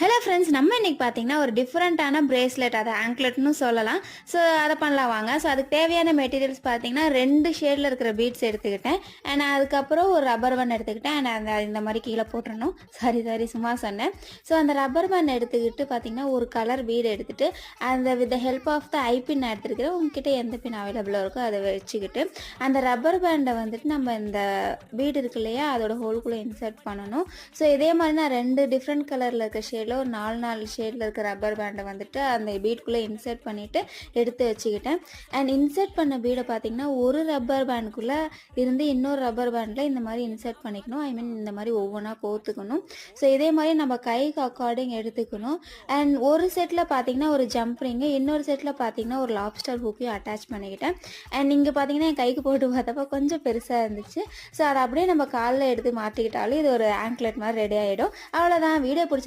Hello friends, நம்ம இன்னைக்கு பார்த்தீங்கன்னா ஒரு டிஃப்ரெண்ட்டான பிரேஸ்லெட், அதை ஆங்க்லெட்னு சொல்லலாம். ஸோ அதை பண்ணலாம் வாங்க. ஸோ அதுக்கு தேவையான மெட்டீரியல்ஸ் பார்த்தீங்கன்னா 2 ஷேடில் இருக்கிற பீட்ஸ் எடுத்துக்கிட்டேன். அண்ட் அதுக்கப்புறம் ஒரு ரப்பர் பேண்ட் எடுத்துக்கிட்டேன். அண்ட் அந்த இந்த மாதிரி கீழே போட்டுறணும். சாரி சும்மா சொன்னேன். ஸோ அந்த ரப்பர் பேண்ட் எடுத்துக்கிட்டு பார்த்தீங்கன்னா ஒரு கலர் பீடு எடுத்துகிட்டு அந்த with the help of the eye pin நான் எடுத்துருக்கிறேன். உங்ககிட்ட எந்த பின் அவைலபிளாக இருக்கோ அதை வச்சுக்கிட்டு அந்த ரப்பர் பேண்டை வந்துட்டு நம்ம இந்த பீடு இருக்கு இல்லையா, அதோட ஹோல்குள்ளே இன்சர்ட் பண்ணணும். ஸோ இதே மாதிரி நான் 2 டிஃப்ரெண்ட் கலரில் இருக்க ஷேடில் ஒரு 4 ஷேடில் இருக்க ரப்பர் பேண்டை வந்துட்டு அந்த பீட்குள்ளே இன்சர்ட் பண்ணிவிட்டு எடுத்து வச்சுக்கிட்டேன். அண்ட் இன்சர்ட் பண்ண பீடை பார்த்திங்கன்னா ஒரு ரப்பர் பேண்டுக்குள்ளே இருந்து இன்னொரு ரப்பர் பேண்டில் இந்த மாதிரி இன்சர்ட் பண்ணிக்கணும். ஐ மீன் இந்த மாதிரி ஒவ்வொன்றா கோர்த்துக்கணும். ஸோ இதே மாதிரி நம்ம கைக்கு அக்கார்டிங் எடுத்துக்கணும். அண்ட் ஒரு செட்டில் பார்த்திங்கன்னா ஒரு ஜம்ப் ரிங்கு, இன்னொரு செட்டில் பார்த்திங்கன்னா ஒரு லாப்ஸ்டர் ஹூக்கையும் அட்டாச் பண்ணிக்கிட்டேன். அண்ட் இங்கே பார்த்திங்கன்னா என் கைக்கு போட்டு பார்த்தப்போ கொஞ்சம் பெருசாக இருந்துச்சு. ஸோ அதை அப்படியே நம்ம காலில் எடுத்து மாட்டிக்கிட்டாலும் இது ஒரு ஆங்க்லெட் மாதிரி ரெடி ஆகிடும். அவ்வளோதான். வீடியோ பிடிச்ச